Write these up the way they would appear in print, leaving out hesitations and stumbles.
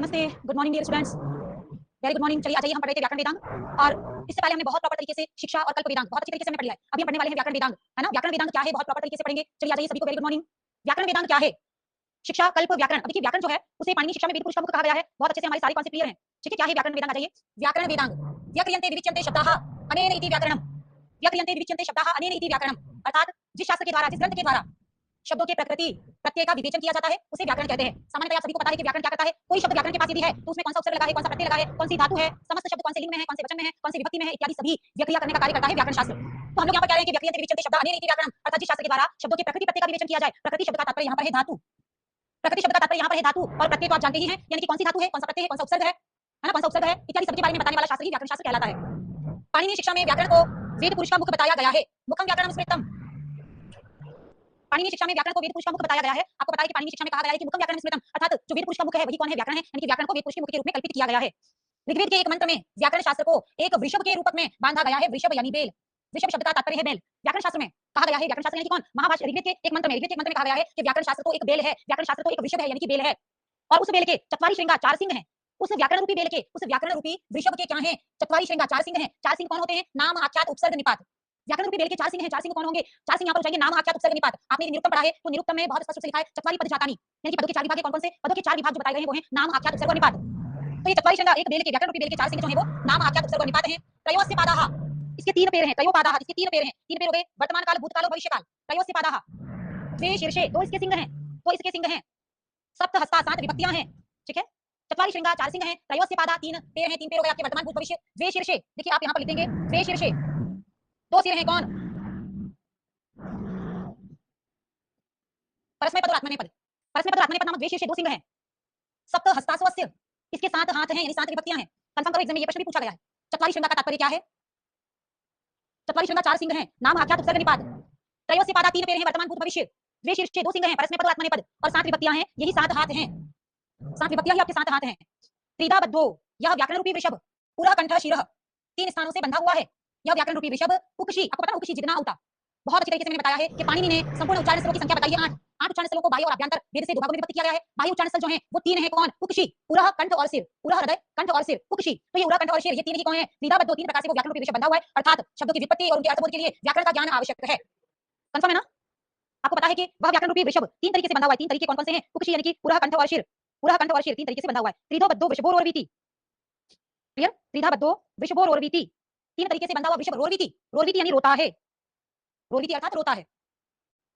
नमस्ते, good morning dear students, very good morning. चलिए आ जाइए, हम पढ़ रहे थे व्याकरण वेदांग और इससे पहले हमने बहुत प्रॉपर तरीके से शिक्षा और कल्प वेदांग बहुत अच्छी तरीके से हमने पढ़ लिया है। अभी हम पढ़ने वाले हैं व्याकरण वेदांग, है ना। व्याकरण वेदांग क्या है बहुत प्रॉपर तरीके से पढ़ेंगे। चलिए आ जाइए सभी को, वेरी गुड मॉर्निंग। व्याकरण वेदांग क्या है? शिक्षा कल्प व्याकरण। अब देखिए व्याकरण जो है उसे पाणिनि शिक्षा में वेद पुरुष का मुख कहा गया है। बहुत अच्छे से हमारे सारे कॉन्सेप्ट क्लियर हैं। ठीक है, क्या है व्याकरण वेदांग? आ जाइए, व्याकरण वेदांग व्याक्रियन्ते विविच्यन्ते शब्दाः अनेन इति व्याकरणम्। व्याक्रियन्ते विविच्यन्ते शब्दाः अनेन इति व्याकरणम्, अर्थात जिस शास्त्र के द्वारा, जिस ग्रंथ के द्वारा शब्दों के प्रकृति प्रत्यय का विवेचन किया जाता है उसे व्याकरण कहते हैं। सामान्यतः आप सभी को पता है कि व्याकरण क्या करता है। कोई शब्द व्याकरण के पास यदि है तो उसमें कौन सा उपसर्ग लगा है, कौन सा प्रत्यय लगा है, कौन सी धातु है, समस्त शब्द कौन से लिंग में है, कौन से वचन में है, कौन सी विभक्ति में है, इत्यादि सभी व्याख्या करने का कार्य करता है व्याकरण शास्त्र। तो हम लोग यहाँ पर कह रहे हैं कि व्याक्रियन्ते विविच्यन्ते शब्दाः अनेन इति व्याकरणम्, अर्थात जिस शास्त्र के द्वारा शब्दों के प्रकृति प्रत्यय का विवेचन किया जाए। प्रकृति शब्द का तात्पर्य यहाँ पर है धातु। प्रकृति शब्द का तात्पर्य यहाँ पर है धातु, और प्रत्यय तो आप जानते ही हैं, यानी कि कौन सी धातु है, कौन सा प्रत्यय है, कौन सा उपसर्ग है ना, कौन सा उपसर्ग है, इत्यादि सभी के बारे में बताने वाला शास्त्र ही व्याकरण शास्त्र कहलाता है। पाणिनि शिक्षा में व्याकरण को वेद पुरुष का मुख बताया गया है। मुखम व्याकरणम स्मृतम। पाणिनि शिक्षा में व्याकरण को वेद पुरुष का मुख बताया गया है। आपको पता है कि पाणिनि शिक्षा में कहा गया है कि मुखम व्याकरणम स्मृतम, अर्थात जो वेद पुरुष का मुख है वही कौन है? व्याकरण है, यानी कि व्याकरण को वेद पुरुष के मुख के रूप में कल्पित किया गया है। ऋग्वेद के एक मंत्र में व्याकरण शास्त्र को एक वृषभ के रूप में बांधा गया है। वृषभ यानी बेल। वृषभ शब्द का तात्पर्य है बेल। व्याकरण शास्त्र में कहा गया है, व्याकरण शास्त्र यानी कि कौन? महाभाष्य। ऋग्वेद के एक मंत्र में कहा गया है कि व्याकरण शास्त्र तो एक बेल है, व्याकरण शास्त्र तो एक वृषभ है, यानी कि बेल है, और उस बेल के चत्वारी श्रृंगा, चार सिंह हैं। उस व्याकरण रूपी बेल के, उस व्याकरण रूपी वृषभ के क्या हैं? चत्वारी श्रृंगा, चार सिंह हैं। चार सिंह कौन होते हैं? नाम, आख्यात, उपसर्ग, निपात। व्याकरण रूपी बेल के चार सिंह हैं। चार सिंह कौन होंगे? चार सिंह यहाँ पर जाएंगे, नाम, आख्यात, उपसर्ग, निपात। आपने निरुक्तम पढ़ा है तो निरुक्तम में बहुत स्पष्ट रूप से लिखा है चत्वारी पद जातानि, यानी कि पदों के चार विभाग। कौन कौन से पदों के चार विभाग जो बताए गए हैं वो हैं नाम, आख्यात, उपसर्ग और निपात। तो ये चत्वारी श्रृंगा एक बेल के, व्याकरण रूपी बेल के चार सिंह जो है वो नाम, आख्यात, उपसर्ग और निपात हैं। त्रयोस्य पादाः, इसके तीन पैर हैं। त्रयोपादाः, इसके तीन पैर हैं। तीन पैर हो गए वर्तमान काल, भूतकाल और भविष्य काल। त्रयोस्य पादाः, द्वे शीर्षे, दो इसके सिंग हैं, दो इसके सिंग हैं। सप्त हस्ता, सात विभक्तियां हैं। ठीक है, चत्वारी श्रृंगा, चार सिंह हैं। त्रयोस्य पादा, तीन पैर हैं। तीन पैर हो गए आपके वर्तमान, भूत, भविष्य। द्वे शीर्षे, देखिए आप यहाँ पर लिख देंगे द्वे शीर्षे, दो सिर हैं। कौन? परस्मैपद और आत्मनेपद। परस्मैपद और आत्मनेपद नामक द्वे शीर्षे, दो सिंह हैं। सप्त हस्तास्वस्य, इसके सात हाथ हैं, यानी सात विभक्तियां हैं। कंफर्म करो, एग्जाम में ये प्रश्न भी पूछा गया है। चत्वारी श्रृंगा का तात्पर्य क्या है? चत्वारी श्रृंगा, चार सिंह हैं, नाम, आख्यात, उपसर्ग, निपात। त्रयोस्य पादा, तीन पैर हैं, वर्तमान, भूत, भविष्य। द्वे शीर्षे, दो सिंह हैं, परस्मैपद और आत्मनेपद, और सात विभक्तियां हैं, यही सात हाथ हैं। सात विभक्तियां ही आपके सात हाथ हैं। त्रिधा बद्धो, यह व्याकरण रूपी वृषभ, पूरा कंठ शिरः, तीन स्थानों से बंधा हुआ है। यह व्याकरण रूपी वृषभ उकशी, आपको पता है उकशी जितना होता। बहुत अच्छी तरीके से मैंने बताया है कि पाणिनि ने संपूर्ण उच्चारण स्थलों की संख्या बताई है 8। 8 उच्चारण स्थलों को बाह्य और आभ्यंतर वेद से दो भागों में विभक्त किया गया है। बाह्य उच्चारण स्थल जो हैं वो तीन हैं। कौन? उकशी, उरह, कंठ और सिर। उरह हृदय, कंठ और सिर, उकशी। तो ये उरह, कंठ और सिर, ये तीन ही कौन है? त्रिधा बद्धो, तीन प्रकार से वो व्याकरण रूपी वृषभ बंधा हुआ है, अर्थात शब्दों की व्युत्पत्ति और उनके अर्थबोध के लिए व्याकरण का ज्ञान आवश्यक है। कंफर्म है ना? आपको पता है कि वह व्याकरण रूपी वृषभ तीन तरीके से बंधा हुआ है। तीन तरीके कौन-कौन से हैं? उकशी यानी कि उरह, कंठ और सिर। उरह, कंठ और सिर तीन तरीके से बंधा हुआ है। त्रिधो बद्धो वृषभोर्वीति, क्लियर? त्रिधा बद्धो वृषभोर्वीति, तीन तरीके से बंधा हुआ वृषभ। रोरवीति, रोरवीति यानी रोता है। रोरवीति अर्थात रोता है।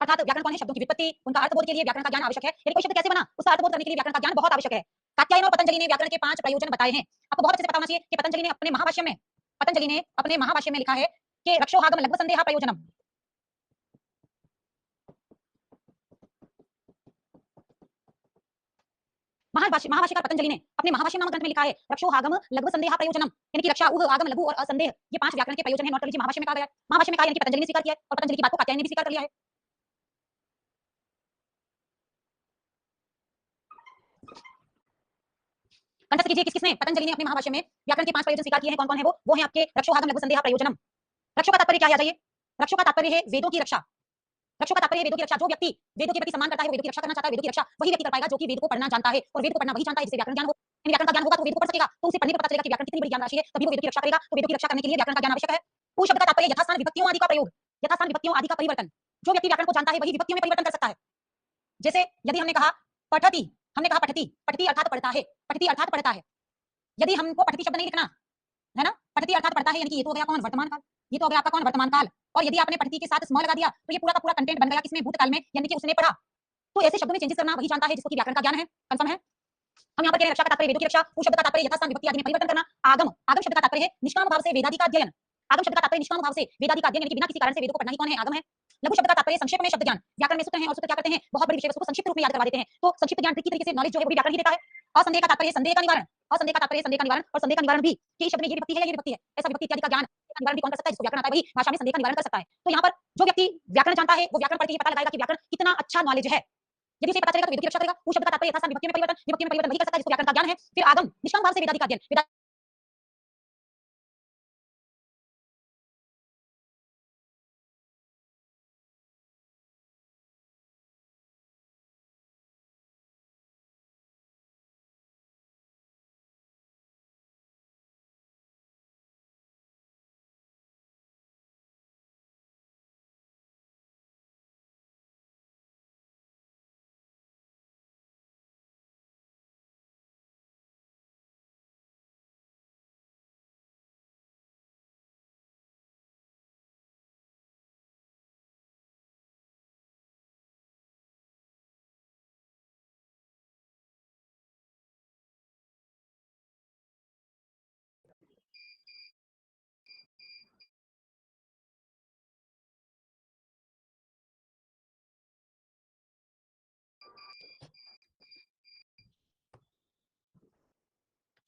अर्थात व्याकरण कौन है? शब्दों की व्युत्पत्ति, उनका अर्थबोध के लिए व्याकरण का ज्ञान आवश्यक है। यानी कोई शब्द कैसे बना उसका अर्थबोध करने के लिए व्याकरण का ज्ञान बहुत आवश्यक है। कात्यायन और पतंजलि ने व्याकरण के 5 प्रयोजन बताए हैं। आपको बहुत अच्छे से पता होना चाहिए कि पतंजलि ने अपने महाभाष्य में लिखा है कि रक्षोहागम लघ्व संदेह प्रयोजनम। महाभाष्यकार पतंजलि ने अपने महाभाष्य नामक ग्रंथ में लिखा है रक्षोहागम लघ्व संदेह प्रयोजनम, यानी कि रक्षा, ऊह, आगम, लघु और असंदेह, ये 5 व्याकरण के प्रयोजन हैं। नोट कर लीजिए, महाभाष्य में कहा गया है। महाभाष्य में कहा यानी कि पतंजलि ने स्वीकार किया है, और पतंजलि की बात को कात्यायन ने भी स्वीकार कर लिया है। कंठस्थ कीजिए किस किसने? पतंजलि ने अपने महाभाष्य में व्याकरण के 5 प्रयोजन स्वीकार किए हैं। कौन-कौन है वो हैं आपके रक्षोहागम लघु संदेह प्रयोजनम। रक्षों का तात्पर्य क्या है? आ जाइए, रक्षों का तात्पर्य है वेदों की रक्षा। रक्षों का तात्पर्य है वेदों की रक्षा। जो व्यक्ति वेदों के प्रति सम्मान करता है, वेदों की रक्षा करना चाहता है, वेदों की रक्षा वही व्यक्ति कर पाएगा जो कि वेद को पढ़ना जानता है, और वेद को पढ़ना वही जानता है जिसे व्याकरण ज्ञान हो। व्याकरण का ज्ञान होगा तो वेद को पढ़ सकेगा, तो उसे पढ़ने पर पता चलेगा कि व्याकरण कितनी बड़ी ज्ञान राशि है, तभी वो वेदों की रक्षा करेगा। तो वेदों की रक्षा करने के लिए व्याकरण का ज्ञान आवश्यक है। उस शब्द का तात्पर्य यथास्थान विभक्तियों आदि का प्रयोग, यथास्थान विभक्तियों आदि का परिवर्तन। जो व्यक्ति व्याकरण को जानता है वही विभक्तियों में परिवर्तन कर सकता है। जैसे यदि हमने कहा पठति, हमने कहा पठति, पठति अर्थात पढ़ता है, पठति अर्थात पढ़ता है। यदि हमको पठति शब्द नहीं लिखना है ना, पठति अर्थात पढ़ता है, यानी कि ये तो हो गया कौन? वर्तमान काल। ये तो हो गया आपका कौन? वर्तमान काल। और यदि आपने पठति के साथ स्म लगा दिया तो ये पूरा का पूरा कंटेंट बन गया किसमें? भूतकाल में, यानी कि उसने पढ़ा। तो ऐसे शब्दों में चेंजेस करना वही जानता है जिसको कि व्याकरण का ज्ञान है। कंफर्म है? हम यहाँ पर कह रहे हैं रक्षा का तात्पर्य वेदों की रक्षा, उस शब्द का तात्पर्य यथास्थान विभक्ति आदि में परिवर्तन करना। आगम, आगम शब्द का तात्पर्य है निष्काम भाव से वेदादि का अध्ययन। आगम शब्द का तात्पर्य निष्काम भाव से वेदादि का अध्ययन, यानी कि बिना किसी कारण से वेदों को पढ़ना ही कौन है? आगम है। लघु शब्द का तात्पर्य संक्षेप में शब्द ज्ञान। व्याकरण में सूत्र हैं, और सूत्र क्या करते हैं? बहुत बड़ी विषय वस्तु को संक्षिप्त रूप में याद करवा देते हैं। तो संक्षिप्त ज्ञान की तरीके से नॉलेज जो है वो भी व्याकरण ही देता है। असंदेह का तात्पर्य संदेह का निवारण, असंदेह का तात्पर्य संदेह का निवारण, और संदेह का निवारण भी कि इस शब्द में ये विभक्ति है या ये विभक्ति है, ऐसा विभक्ति इत्यादि का ज्ञान का निवारण भी कौन कर सकता है? जिसको व्याकरण आता है वही भाषा में संदेह का निवारण कर सकता है। तो यहाँ पर जो व्यक्ति व्याकरण जानता है वो व्याकरण पढ़ के ये पता लगाएगा कि व्याकरण कितना अच्छा नॉलेज है। यदि उसे पता चलेगा तो वेदों की रक्षा करेगा। उस शब्द का तात्पर्य यथास्थान विभक्ति में परिवर्तन, विभक्ति में परिवर्तन वही कर सकता है जिसको व्याकरण का ज्ञान है। फिर आगम, निष्काम भाव से वेदादि का अध्ययन।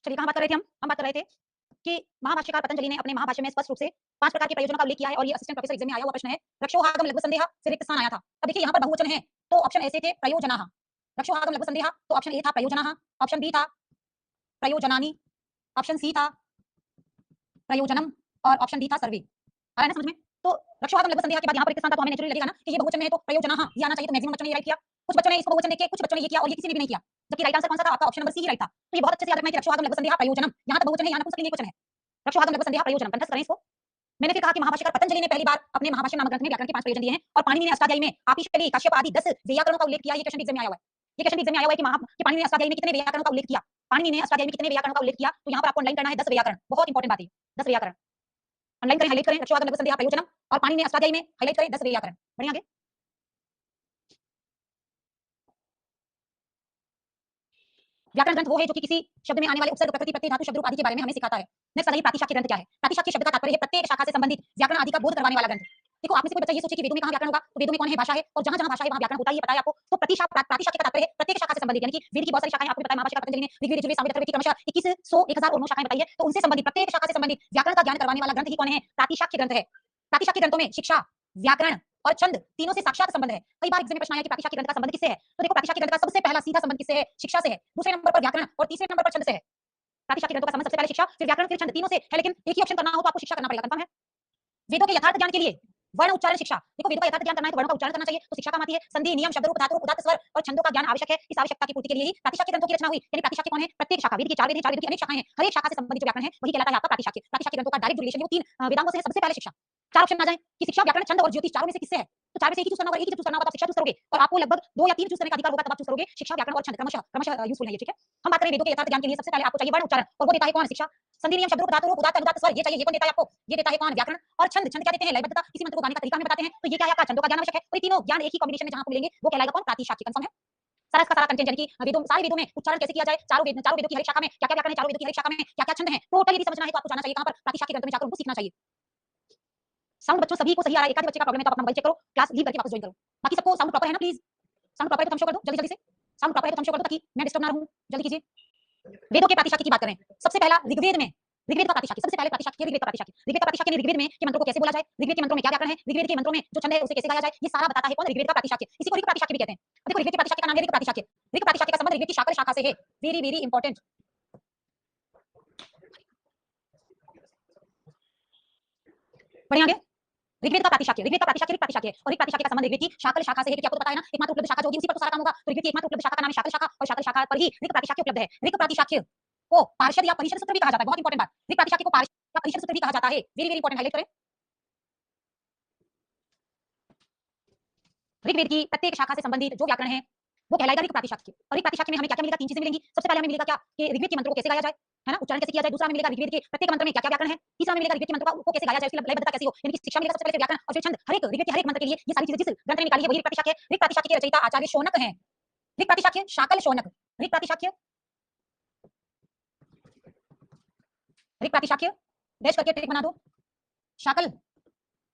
चलिए कहाँ बात कर रहे थे हम बात कर रहे थे कि महाभाष्यकार पतंजलि ने अपने महाभाष्य में स्पष्ट रूप से 5 प्रकार के प्रयोजनों का उल्लेख किया है और ये असिस्टेंट प्रोफेसर एग्जाम में आया हुआ प्रश्न है। रक्षोहागम लघु संदेह से रिक्त स्थान आया था। अब देखिए यहाँ पर बहुवचन है तो ऑप्शन ऐसे थे प्रयोजनाः। रक्षोहागम लघु संदेह तो ऑप्शन ए था प्रयोजनाः, ऑप्शन बी था प्रयोजनानि, ऑप्शन सी था प्रयोजनम और ऑप्शन डी था सर्वे। आ रहा है ना समझ में? तो रक्षोहागम लघु संदेह के बाद यहाँ पर रिक्त स्थान था तो हमें नेचुरली लगेगा ना कि ये बहुवचन में है तो प्रयोजनाः ये आना चाहिए, तो मैक्सिमम बच्चों ने ये राइट किया। कुछ बच्चों ने इसको बहुवचन देके कुछ बच्चों ने ये किया और ये किसी ने भी नहीं किया। जबकि राइट आंसर कौन सा था? आपका ऑप्शन नंबर सी ही राइट था। तो ये बहुत अच्छे से याद रखना है कि रक्षोहागम लघु संदेह प्रयोजनम, यहाँ तक बहुवचन है, यहाँ नपुंसकलिंग एकवचन है। रक्षोहागम लघु संदेह प्रयोजनम, कंठस्थ करें इसको। मैंने फिर कहा कि महाभाष्यकार पतंजलि ने पहली बार अपने महाभाष्य नामक ग्रंथ में व्याकरण के 5 प्रयोजन दिए हैं और पाणिनि ने अष्टाध्यायी में आपिशली, काश्यप आदि 10 व्याकरणों का उल्लेख किया। ये क्वेश्चन एग्जाम में आया हुआ है। ये क्वेश्चन एग्जाम में आया हुआ है कि पाणिनि ने अष्टाध्यायी में कितने व्याकरणों का उल्लेख किया। पाणिनि ने अष्टाध्यायी में कितने व्याकरणों का उल्लेख किया, तो यहाँ पर आपको अंडरलाइन करना है 10 व्याकरण। बहुत इंपॉर्टेंट बात है, 10 व्याकरण अंडरलाइन करें, हाईलाइट करें। रक्षोहागम लघु संदेह प्रयोजनम और पाणिनि ने अष्टाध्यायी में हाईलाइट करें 10 व्याकरण। बढ़िया आगे। व्याकरण ग्रंथ वो है जो कि किसी शब्द में आने वाले उपसर्ग, प्रकृति, प्रत्यय, धातु, शब्द रूप आदि के बारे में हमें सिखाता है। नेक्स्ट आता है प्रातिशाख्य ग्रंथ क्या है। प्रातिशाख्य शब्द का तात्पर्य है प्रत्येक शाखा से संबंधित व्याकरण आदि का बोध करवाने वाला ग्रंथ। देखो आप में से कोई बच्चा ये सोचे कि वेदों में कहाँ व्याकरण होगा, तो वेदों में कौन है? भाषा है, और जहाँ जहाँ भाषा है वहाँ व्याकरण होता ही पता है आपको। तो प्रातिशाख्य का तात्पर्य है प्रत्येक शाखा से संबंधित, यानी कि वेद की बहुत सारी शाखाएं आपको पता है। महाभाष्य का पतंजलि ने ऋग्वेद, यजुर्वेद, सामवेद, अथर्ववेद की क्रमशः 2100 1000 और 9 शाखाएं बताई है, तो उनसे संबंधित प्रत्येक शाखा से संबंधित व्याकरण का ज्ञान करवाने वाला ग्रंथ ही कौन है? प्रातिशाख्य ग्रंथ है। प्रातिशाख्य ग्रंथों में शिक्षा, व्याकरण और छंद तीनों से साक्षात संबंध है। कई बार एग्जाम में प्रश्न आया कि प्रातिशाख्य ग्रंथ का संबंध किससे है, तो देखो प्रातिशाख्य ग्रंथ का सबसे पहला सीधा संबंध किससे है? शिक्षा से है। दूसरे नंबर पर व्याकरण और तीसरे नंबर पर छंद से है। प्रातिशाख्य ग्रंथों का संबंध सबसे पहले शिक्षा, फिर व्याकरण, फिर छंद, तीनों से है। लेकिन एक ही ऑप्शन करना हो तो आपको शिक्षा करना पड़ेगा, कंफर्म है? वेदों के यथार्थ ज्ञान के लिए वर्ण उच्चारण शिक्षा। देखो वेदों का यथार्थ ज्ञान करना है तो वर्णों का उच्चारण करना चाहिए, तो शिक्षा काम आती है। संधि, नियम, शब्द रूप, धातु रूप, उदात्त स्वर और छंदों का ज्ञान आवश्यक है। इस आवश्यकता की पूर्ति के लिए ही प्रातिशाख्य ग्रंथों की रचना हुई। यानी प्रातिशाख्य कौन है? प्रत्येक शाखा, वेद की 4 वेद है, 4 वेद की अनेक शाखाएं हैं, हर एक शाखा से संबंधित जो व्याकरण है वही कहलाता है आपका प्रातिशाख्य। प्रातिशाख्य ग्रंथों का डायरेक्ट रिलेशन है वो 3 वेदांगों से है। सबसे पहले शिक्षा। 4 ऑप्शन आ जाए कि शिक्षा, व्याकरण, छंद और ज्योतिष, चारों में से किससे है, तो 4 में से एक ही चूज करना होगा। एक ही चूज करना होगा तो आप शिक्षा चूज करोगे, और आपको लगभग 2 या 3 चूज करने का अधिकार होगा, तब आप चूज करोगे शिक्षा, व्याकरण और छंद, क्रमशः क्रमशः यूजफुल है ये, ठीक है। हम बात करें वेदों के यथार्थ ज्ञान के लिए सबसे पहले आपको चाहिए वर्ण उच्चारण, और वो देता है कौन? शिक्षा। संधि, नियम, शब्द रूप, धातु रूप, उदात्त अनुदात्त स्वर ये चाहिए, ये कौन देता है आपको? ये देता है कौन? व्याकरण। और छंद, छंद क्या देते हैं? लयबद्धता, किसी मंत्र को गाने का तरीका हमें बताते हैं, तो ये क्या है आपका? छंदों का ज्ञान आवश्यक है। तो ये तीनों ज्ञान एक ही कॉम्बिनेशन में जहां आपको मिलेंगे वो कहलाएगा कौन? प्रातिशाख्य, कंफर्म है? सारा का सारा कंटेंट, यानी कि वेदों, सारे वेदों में उच्चारण कैसे किया जाए, चारों वेदों की हर एक शाखा में क्या क्या व्याकरण है, चारों वेदों की हर एक शाखा में क्या क्या छंद है, टोटल यदि समझना है तो आपको जाना चाहिए कहां पर? प्रातिशाख्य ग्रंथ में जाकर उनको सीखना चाहिए। साउंड बच्चों सभी को सही आ रहा है, एक आधे बच्चे का प्रॉब्लम है तो आप अपना मोबाइल चेक करो, क्लास लीव करके वापस ज्वाइन करो। बाकी सबको साउंड प्रॉपर है ना? प्लीज साउंड प्रॉपर है तो थम्स अप कर दो जल्दी जल्दी से। साउंड प्रॉपर है तो थम्स अप कर दो ताकि मैं डिस्टर्ब ना रहूं, जल्दी कीजिए। वेदों के प्रातिशाख्य की बात करें, सबसे पहला ऋग्वेद में, ऋग्वेद का प्रातिशाख्य, सबसे पहले प्रातिशाख्य ऋग्वेद का प्रातिशाख्य। ऋग्वेद का प्रातिशाख्य ऋग्वेद में के मंत्रों को कैसे बोला जाए, ऋग्वेद के मंत्रों में क्या व्याकरण है, ऋग्वेद के मंत्रों में जो छंद है उसे कैसे गाया जाए, ये सारा बताता है कौन? ऋग्वेद का प्रातिशाख्य। इसी को ऋग प्रातिशाख्य भी कहते हैं। देखो ऋग्वेद के प्रातिशाख्य का नाम है ऋग प्रातिशाख्य। ऋग प्रातिशाख्य का संबंध ऋग्वेद की शाखा शाखा से है। Very very important. बढ़िया आगे। ऋग्वेद का प्रातिशाख्य, ऋग्वेद का प्रातिशाख्य ऋग प्रातिशाख्य है, और ऋग प्रातिशाख्य का संबंध ऋग्वेद की शाकल शाखा से है, क्योंकि आपको पता है ना एकमात्र उपलब्ध शाखा जो होगी उसी पर तो सारा काम होगा। तो ऋग्वेद की एकमात्र उपलब्ध शाखा का नाम है शाकल शाखा, और शाकल शाखा पर ही ऋग प्रातिशाख्य उपलब्ध है। ऋग प्रातिशाख्य को पार्षद या परिषद सूत्र भी कहा जाता है, बहुत इंपॉर्टेंट बात। ऋग प्रातिशाख्य को पार्षद या परिषद सूत्र भी कहा जाता है, वेरी वेरी इंपॉर्टेंट, हाईलाइट करें। ऋग्वेद की प्रत्येक शाखा से संबंधित जो व्याकरण है वो कहलाएगा ऋग प्रातिशाख्य। और ऋग प्रातिशाख्य में हमें क्या क्या मिलेगा? 3 चीजें मिलेंगी। सबसे पहले हमें मिलेगा क्या कि ऋग्वेद के मंत्रों को कैसे गाया जाए, है ना, उच्चारण कैसे किया जाए। दूसरा हमें मिलेगा ऋग्वेद के प्रत्येक मंत्र में क्या क्या व्याकरण है। तीसरा हमें मिलेगा ऋग्वेद के मंत्रों को कैसे गाया जाए, उसकी लयबद्धता कैसी हो, यानी कि शिक्षा मिलेगा सबसे पहले, व्याकरण और फिर छंद। हर एक ऋग्वेद के हर एक मंत्र के लिए ये सारी चीजें जिस ग्रंथ ने निकाली है वही ऋग प्रातिशाख्य है। ऋग प्रातिशाख्य के रचयिता आचार्य शौनक हैं। ऋग प्रातिशाख्य शाकल शौनक, ऋग प्रातिशाख्य, ऋग प्रातिशाख्य डैश करके ट्रिक बना दो, शाकल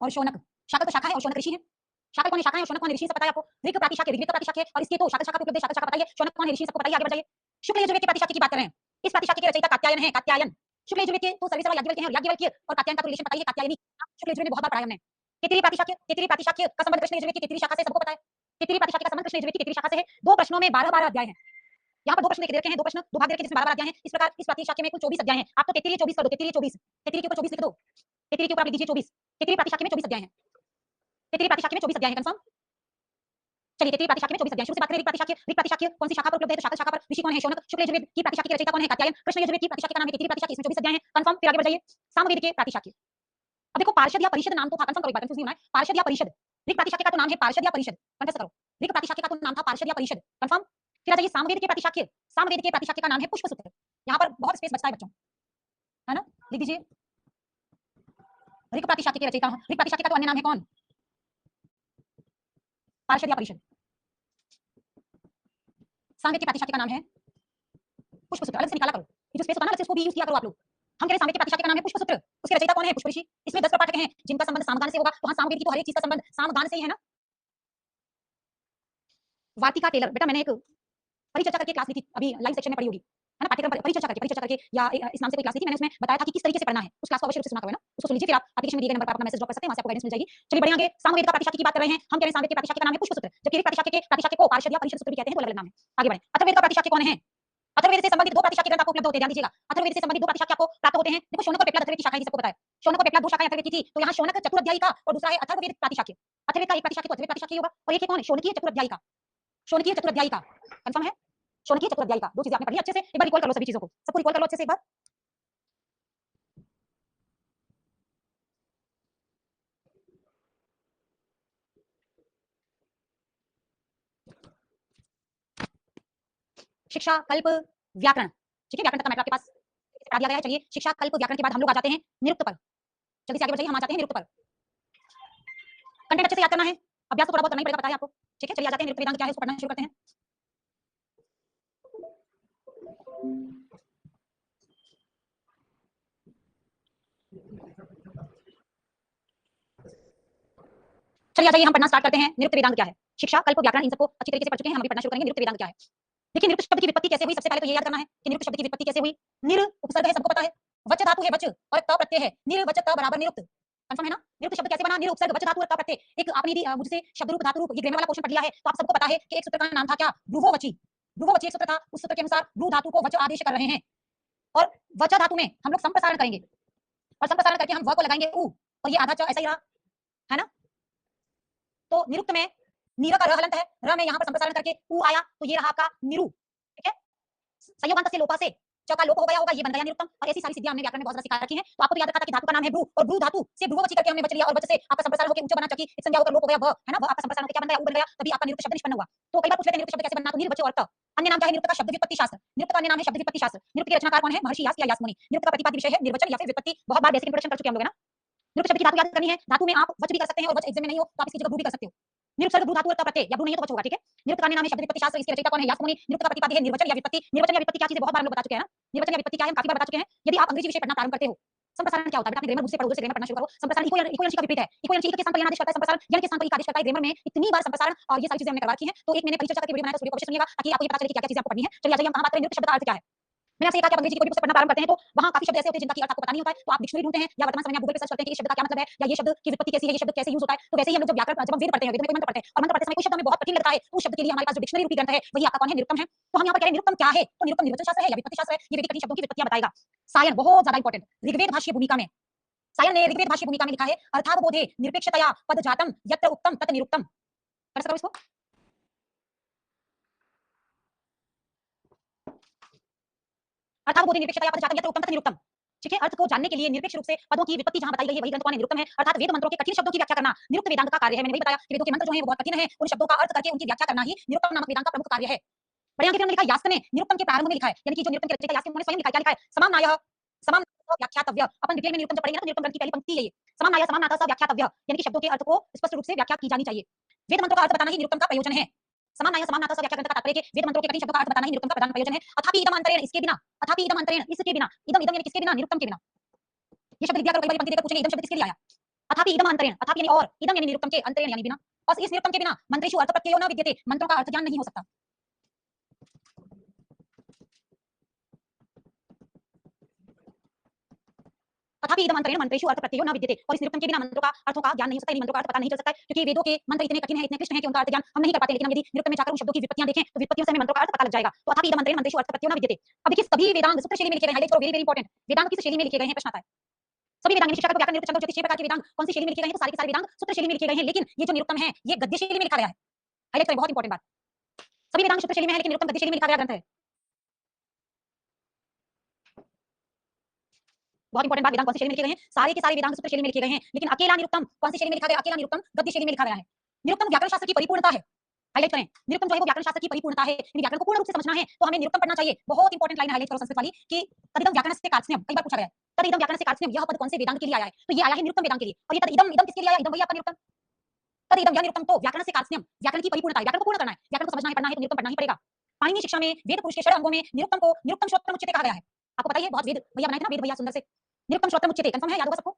और शौनक। शाकल तो शाखा है और शौनक ऋषि है। शाकल कौन है? शाखा है, और शौनक कौन है? ऋषि। सब पता है आपको। ऋग प्रातिशाख्य ऋग्वेद का प्रातिशाख्य है, और इसके तो शाकल शाखा पे उपलब्ध है, शाकल शाखा बताइए। शौनक कौन है? ऋषि। सबको बताइए, आगे बढ़ाइए। शुक्ल यजुर्वेद के प्रातिशाख्य की बात कर रहे हैं। इस प्रातिशाख्य के रचयिता कात्यायन है, कात्यायन। शुक्ल यजुर्वेद के तो सर्वेसर्वा याज्ञवल्क्य हैं, और याज्ञवल्क्य और कात्यायन का तो रिलेशन बताइए, कात्यायनी। शुक्ल यजुर्वेद में बहुत बार पढ़ा है हमने। तैत्तिरीय प्रातिशाख्य, तैत्तिरीय प्रातिशाख्य का संबंध कृष्ण यजुर्वेद की तैत्तिरीय शाखा से, सबको पता है। तैत्तिरीय प्रातिशाख्य का संबंध कृष्ण यजुर्वेद की तैत्तिरीय शाखा से है। 2 प्रश्नों में 12-12 अध्याय हैं। यहाँ पर 2 प्रश्न दे रखे हैं, 2 प्रश्न 2 भाग दे रखे हैं जिसमें 12-12 अध्याय हैं। इस प्रकार इस प्रातिशाख्य में कुल 24 अध्याय हैं। आप तो तैत्तिरीय 24 कर दो, तैत्तिरीय 24, तैत्तिरीय के ऊपर 24 लिख दो, तैत्तिरीय के ऊपर आप लिख दीजिए 24। तैत्तिरीय प्रातिशाख्य में 24 अध्याय हैं। तैत्तिरीय प्रातिशाख्य में 24 अध्याय हैं, कंफर्म। चलिए तैत्तिरीय प्रातिशाख्य में 24 अध्याय, शुरू से बात करें ऋग प्रातिशाख्य। ऋग प्रातिशाख्य कौन सी शाखा पर उपलब्ध है? तो शाकल शाखा पर। ऋषि कौन है? शौनक। शुक्ल यजुर्वेद की प्रातिशाख्य के रचयिता कौन है? कात्यायन। कृष्ण यजुर्वेद की प्रातिशाख्य का नाम है तैत्तिरीय प्रातिशाख्य, इसमें 24 अध्याय हैं, कंफर्म। फिर आगे बढ़ जाइए, सामवेद के प्रातिशाख्य। अब देखो पार्षद या परिषद नाम तो था, कंफर्म करो एक बार, कंफ्यूज नहीं होना है। पार्षद या परिषद, ऋग प्रातिशाख्य का तो नाम है पार्षद या परिषद, कंठस्थ करो। ऋग प्रातिशाख्य का तो नाम था पार्षद या परिषद, कंफर्म। फिर आ जाइए सामवेद के प्रातिशाख्य। सामवेद के प्रातिशाख्य का नाम है पुष्पसूत्र। यहाँ पर बहुत स्पेस बचता है बच्चों, है ना, लिख दीजिए। ऋग प्रातिशाख्य के रचयिता, ऋग प्रातिशाख्य का तो अन्य नाम है कौन? पार्षद या परिषद। सामवेद के प्रातिशाख्य का नाम है पुष्पसूत्र, अलग से निकाला करो, ये जो स्पेस होता है ना, अलग से उसको भी यूज किया करो आप लोग। हम कह रहे सामवेद के प्रातिशाख्य का नाम है पुष्पसूत्र, उसके रचयिता कौन है? पुष्प ऋषि। इसमें 10 प्रपाठक हैं जिनका संबंध सामगान से होगा, तो हाँ सामवेद की तो हर एक चीज का संबंध सामगान से ही है ना। वाटिका टेलर, बेटा मैंने एक परिचर्चा करके क्लास ली थी, अभी लाइव सेक्शन में पढ़ी होगी। है ना, पाठ्यक्रम परिचर्चा करके या इस नाम से कोई क्लास ली थी, मैंने उसमें बताया था कि किस तरीके से पढ़ना है। उस क्लास को अवश्य रूप से सुना करो ना, उसको सुन लीजिए, फिर आप एप्लीकेशन में दिए गए नंबर पर आप अपना मैसेज ड्रॉप कर सकते हैं, वहां से आपको गाइडेंस मिल जाएगी। चलिए बढ़िया आगे, सामवेद का प्रातिशाख्य की बात कर रहे हैं हम, कह रहे हैं सामवेद के प्रातिशाख्य का नाम है पुष्पसूत्र, जबकि ऋग प्रातिशाख्य के प्रातिशाख्य को पार्षद या परिषद सूत्र भी कहते हैं, तो अलग-अलग नाम है। आगे बढ़ें, अथर्ववेद का प्रातिशाख्य कौन है? अथर्ववेद से संबंधित दो प्रातिशाख्य ग्रंथ आपको उपलब्ध होते हैं, ध्यान दीजिएगा। अथर्ववेद से संबंधित दो प्रातिशाख्य आपको प्राप्त होते हैं। देखो शौनक और पेपला अथर्ववेद की शाखा है, सबको पता है। शौनक और पेपला दो शाखाएं अथर्ववेद की थी, तो यहाँ शौनक चतुराध्यायी का और दूसरा है अथर्ववेद प्रातिशाख्य। अथर्ववेद का एक प्रातिशाख्य तो अथर्ववेद प्रातिशाख्य होगा, और एक है कौन? शौनकीय चतुराध्यायी का। शौनकीय चतुराध्यायी का कंफर्म है? शौनकीय चतुराध्यायी का। दो चीजें आपने पढ़ी अच्छे से, एक बार रिकॉल कर लो सभी चीजों को, सबको रिकॉल कर लो अच्छे से एक बार। शिक्षा कल्प व्याकरण, ठीक है, व्याकरण तक का मैटर आपके पास पढ़ा दिया गया है। चलिए शिक्षा कल्प व्याकरण के बाद हम लोग आ जाते हैं निरुक्त पर। जल्दी से आगे बढ़िए, हम आ जाते हैं निरुक्त पर। कंटेंट अच्छे से याद करना है, अभ्यास तो थोड़ा बहुत करना ही पड़ेगा, पता है आपको, ठीक है। चलिए आ जाते हैं निरुक्त वेदांत क्या है, उसको पढ़ना शुरू करते हैं। चलिए आ जाइए, हम पढ़ना स्टार्ट करते हैं। निरुक्त वेदांत क्या है? शिक्षा कल्प व्याकरण इन सबको अच्छी तरीके से पढ़ चुके हैं, हम अभी पढ़ना शुरू करेंगे। निरुक्त वेदांत क्या है? देखिए निरुक्त शब्द की विपत्ति कैसे हुई, सबसे पहले तो ये याद करना है कि निरुक्त शब्द की विपत्ति कैसे हुई। निर उपसर्ग है, सबको पता है, वच धातु है वच, और त प्रत्यय है, निर्वच त बराबर निरुक्त, कंफर्म है ना। निरुक्त शब्द कैसे बना? निर उपसर्ग वच धातु और त प्रत्यय। एक आपने यदि मुझसे शब्द रूप धातु रूप ये ग्रामर वाला क्वेश्चन पढ़ लिया है, तो आप सबको पता है कि एक सूत्र का नाम था क्या? भ्रुवोवची। भ्रुवोवची एक सूत्र था, उस सूत्र के अनुसार भ्रू धातु को वच आदेश कर रहे हैं, और वच धातु में हम लोग संप्रसारण करेंगे, और संप्रसारण करके हम व को लगाएंगे उ, और ये आधा च ऐसा ही रहा, है ना। तो निरुक्त में नीर का र हलंत है, र में यहाँ पर संप्रसारण करके उ आया, तो ये रहा आपका निरु, ठीक है। संयोगांत से लोपा से च का लोप हो गया होगा, ये बन गया निरुक्तम। और ऐसी सारी सिद्धियां हमने व्याकरण में बहुत ज्यादा सिखा रखी है, तो आपको तो याद रखा था कि धातु का नाम है भ्रू, और भ्रू धातु से भ्रुवची करके हमने वच लिया, और वच से आपका संप्रसारण होकर उच्च बना, चकी इस संज्ञा होकर लोप हो गया व, है ना। व आपका संप्रसारण होकर क्या बन गया? उ बन गया, तभी आपका निरुक्त शब्द निष्पन्न हुआ। तो कई बार पूछ लेते हैं निरुक्त शब्द कैसे बनना, तो निर्वच और त। अन्य नाम क्या है निरुक्त का? शब्द व्युत्पत्ति शास्त्र। निरुक्त का अन्य नाम है शब्द व्युत्पत्ति शास्त्र। निरुक्त के रचनाकार कौन है? महर्षि यास या यासमुनि। निरुक्त का प्रतिपाद्य विषय है निर्वचन या फिर व्युत्पत्ति। बहुत बार बेसिक इंट्रोडक्शन कर चुके हैं हम लोग, है ना। निरुक्त शब्द की धातु याद करनी है, धातु में आप वच भी कर सकते हैं, और वच एग्जाम में नहीं हो तो आप इसकी जगह भ्रू भी कर सकते हो। निरुक्त भ्रू धातु और त प्रत्यय, या भ्रू नहीं है तो वच होगा, ठीक है। निरुक्त का अन्य नाम है शब्द व्युत्पत्ति शास्त्र, इसके रचयिता कौन है? यासमुनि। निरुक्त का प्रतिपाद्य है निर्वचन या व्युत्पत्ति। निर्वचन या व्युत्पत्ति क्या चीज है, बहुत बार हम लोग बता चुके हैं ना। निर्वचन या व्युत्पत्ति क्या है, हम काफी बार बता चुके हैं। यदि आप अंग्रेजी विषय पढ़ना प्रारंभ करते हो, संप्रसारण क्या होता है? बेटा आपने ग्रामर मुझसे पढ़ो, उधर से ग्रामर पढ़ना शुरू करो। संप्रसारण इको अंशी का विपरीत है। इको अंशी के स्थान पर यहां आदेश करता है संप्रसारण, यन के स्थान पर इक आदेश करता है। ग्रामर में इतनी बार संप्रसारण और ये सारी चीजें हमने करवा रखी हैं, तो एक मैंने परिचर्चा करके वीडियो बनाया, तो वीडियो को अवश्य सुनिएगा, ताकि आपको ये पता चले कि क्या-क्या चीजें आपको पढ़नी है। चलिए आ जाइए, हम कहां बात करें, निरुक्त शब्द का अर्थ क्या है। मैंने आपसे कहा कि आप अंग्रेजी की कोई भी पुस्तक पढ़ना प्रारंभ करते हैं, तो वहां काफी शब्द ऐसे होते हैं जिनका की अर्थ आपको पता नहीं होता है, तो आप डिक्शनरी ढूंढते हैं, या वर्तमान समय में आप गूगल पे सर्च करते हैं कि इस शब्द का क्या मतलब है, या ये शब्द की विपत्ति कैसी है, ये शब्द कैसे यूज होता है। तो वैसे ही हम लोग जब व्याकरण, जब हम वेद पढ़ते हैं, वेद में कोई मंत्र पढ़ते हैं, और मंत्र पढ़ते समय कोई शब्द हमें बहुत कठिन लगता है, तो उस शब्द के लिए हमारे पास जो डिक्शनरी रूपी ग्रंथ है, वही आपका कौन है? निरुक्तम है। तो हम यहाँ पर कह रहे हैं निरुक्तम क्या है, तो निरुक्तम निर्वचन शास्त्र है या विपत्ति शास्त्र है, ये वैदिक कठिन शब्दों की विपत्तियां बताएगा। सायन बहुत ज्यादा इंपॉर्टेंट, ऋग्वेद भाष्य भूमिका में, सायन ने ऋग्वेद भाष्य भूमिका में लिखा है, अर्थावबोधे निरपेक्षतया पद जातम यत्र उक्तम तत् निरुक्तम। कर सकते हो इसको? अर्थावबोधे निरपेक्षतया पद जातम यत्र उक्तम तत् निरुक्तम, ठीक है। अर्थ को जानने के लिए निरपेक्ष रूप से पदों की विपत्ति जहां बताई गई है, वही ग्रंथ कौन है? निरुक्तम है। अर्थात वेद मंत्रों के कठिन शब्दों की व्याख्या करना निरुक्त वेदांत का कार्य है। मैंने वही बताया कि वेदों के मंत्र जो हैं वो बहुत कठिन हैं, उन शब्दों का अर्थ करके उनकी व्याख्या करना ही निरुक्तम नामक वेदांत का प्रमुख कार्य है। बड़े आगे फिर हमने लिखा, यास्क ने निरुक्तम के प्रारंभ में लिखा है, यानी कि जो निरुक्तम के रचयिता यास्क, उन्होंने स्वयं लिखा है, क्या लिखा है? समाम्नायः समाम व्याख्यातव्य। अपन डिटेल में निरुक्तम जब पढ़ेंगे ना, तो निरुक्तम ग्रंथ की पहली पंक्ति है ये, समाम्नायः समाम्नातः स व्याख्यातव्य, यानी कि शब्दों के अर्थ को स्पष्ट रूप से व्याख्या की जानी चाहिए। वेद मंत्रों का अर्थ बताना ही निरुक्तम का प्रयोजन है। समाम्नायः समाम्नातः स व्याख्या ग्रंथ का तात्पर्य है कि वेद मंत्रों के कठिन शब्दों का अर्थ बताना ही निरुक्तम का प्रधान प्रयोजन है। अथापि इदम अंतरेण, इसके बिना, अथापि इदम अंतरेण, इसके बिना, इदम इदम यानी किसके बिना? निरुक्तम के बिना। ये शब्द विद्या करो, कई बार पंक्ति देकर पूछेंगे इदम शब्द किसके लिए आया। अथापि इदम अंतरेण, अथापि यानी और, इदम यानी निरुक्तम के, अंतरेण यानी बिना, और इस निरुक्तम के बिना मंत्रेषु अर्थ प्रत्ययो न विद्यते, मंत्रों का अर्थ ज्ञान नहीं हो सकता। अथापि इदम अंतरेण मंत्रेषु अर्थ प्रत्ययो न विद्यते, और इस निरुक्तम के बिना मंत्रों का अर्थों का ज्ञान नहीं हो सकता, मंत्रों का अर्थ पता नहीं चल सकता है, क्योंकि वेदों के मंत्र इतने कठिन हैं, इतने क्लिष्ट हैं कि उनका अर्थ ज्ञान हम नहीं कर पाते। लेकिन हम यदि निरुक्तम में जाकर उन शब्दों की विपत्तियां देखें, तो विपत्तियों से हमें मंत्रों का अर्थ पता लग जाएगा। तो अथापि इदम अंतरेण मंत्रेषु अर्थ प्रत्ययो न विद्यते। अब देखिए सभी वेदांग सूत्र शैली में लिखे गए हैं, हाइलाइट करो, वेरी वेरी इंपॉर्टेंट। वेदांग किस शैली में लिखे गए हैं, प्रश्न आता है। सभी वेदांग शिक्षा व्याकरण निरुक्त छंद ज्योतिष 6 प्रकार के वेदांग कौन सी शैली में लिखे गए हैं, तो सारे के सारे वेदांग सूत्र शैली में लिखे गए हैं। लेकिन ये जो निरुक्तम है, ये गद्य शैली में लिखा गया है। हाइलाइट करें, बहुत इंपॉर्टेंट बात। सभी वेदांग सूत्र शैली में है, लेकिन निरुक्तम गद्य शैली में लिखा गया ग्रंथ है। बहुत इंपॉर्टेंट बात, वेदांग कौन सी शैली में लिखे गए हैं, सारे के सारे वेदांग सूत्र शैली में लिखे गए हैं, लेकिन अकेला निरुक्तम कौन सी शैली में लिखा गया? अकेला निरुक्तम गद्य शैली में लिखा गया है। निरुक्तम व्याकरण शास्त्र की परिपूर्णता है। हाइलाइट करें, निरुक्तम जो है वो व्याकरण शास्त्र की परिपूर्णता है। यानी व्याकरण को पूर्ण रूप से समझना है तो हमें निरुक्तम पढ़ना चाहिए। बहुत इंपॉर्टेंट लाइन हाइलाइट करो संस्कृत वाली कि तदिदम व्याकरणस्य कार्त्स्न्यम, कई बार पूछा गया है। तदिदम व्याकरणस्य कार्त्स्न्यम, यह पद कौन से वेदांग के लिए आया है? तो ये आया है निरुक्तम वेदांग के लिए। और ये तदिदम, इदम किसके लिए आया? इदम वही आपका निरुक्तम। तदिदम यह निरुक्तम तो व्याकरणस्य कार्त्स्न्यम, व्याकरण की परिपूर्णता है, व्याकरण को पूर्ण करना है, व्याकरण को समझना है, पढ़ना है, तो निरुक्तम पढ़ना ही पड़ेगा। पाणिनि शिक्षा में वेद पुरुष के षड अंगों में निरुक्तम को निरुक्तम श्रोत्रम उच्यते कहा गया है। आपको पता ही है, बहुत वेद भैया बनाए थे ना, वेद भैया सुंदर से। निरुक्तम श्रोत्रम उच्यते कंफर्म है, याद होगा सबको।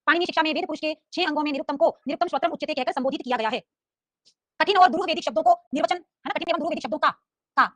पाणिनि शिक्षा में वेद पुरुष के 6 अंगों में निरुक्तम को निरुक्तम श्रोत्रम उच्यते कहकर संबोधित किया गया है। कठिन और दुरूह वैदिक शब्दों को निर्वचन, है ना, कठिन एवं दुरूह वैदिक शब्दों का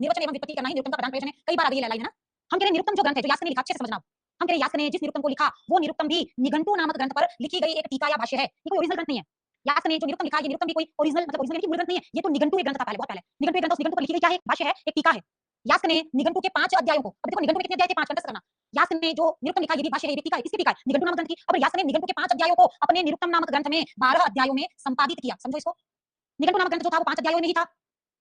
निर्वचन एवं विपत्ति करना ही निरुक्तम का प्रधान प्रयोजन है। कई बार आ गई है लाइन, है ना। हम कह रहे निरुक्तम जो ग्रंथ है जो यास्क ने लिखा, अच्छे से समझना। हम कह रहे यास्क ने जिस निरुक्तम को लिखा वो निरुक्तम भी निघंटु नामक ग्रंथ पर लिखी गई एक टीका या भाष्य है। ये कोई ओरिजिनल ग्रंथ नहीं है। यास्क ने जो निरुक्तम लिखा है ये निरुक्तम भी कोई ओरिजिनल मतलब ओरिजिनल यानी कि मूल ग्रंथ नहीं है। ये तो निघंटु एक ग्रंथ था, पहले बहुत पहले निघंटु एक ग्रंथ, उस निघंटु पर लिखी गई क्या है, भाष्य है, एक टीका है। यास्क ने निघंटु के 5 अध्यायों को, अब देखो निघंटु में कितने अध्याय थे, 5, कंटस्ट करना। यास्क ने जो निरुक्तम लिखा ये भी भाष्य है, ये भी टीका है, किसकी टीका है, निघंटु नामक ग्रंथ की। अब यास्क ने निघंटु के 5 अध्यायों को अपने निरुक्तम नामक ग्रंथ में 12 अध्यायों में संपादित किया। समझो इसको, निघंटु नामक ग्रंथ जो था वो 5 अध्यायों में ही था।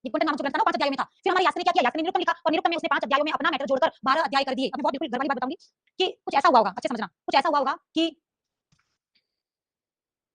निकुंठ नामक जो ग्रंथ था ना 5 अध्यायों में था। फिर हमारे यास्क ने क्या किया, यास्क ने निरुक्तम लिखा और निरुक्तम में उसने 5 अध्यायों में अपना मैटर जोड़कर 12 अध्याय कर दिए। अब मैं बहुत बिल्कुल गर्व वाली बात बताऊंगी कि कुछ ऐसा हुआ होगा, अच्छे समझना, कुछ ऐसा हुआ होगा कि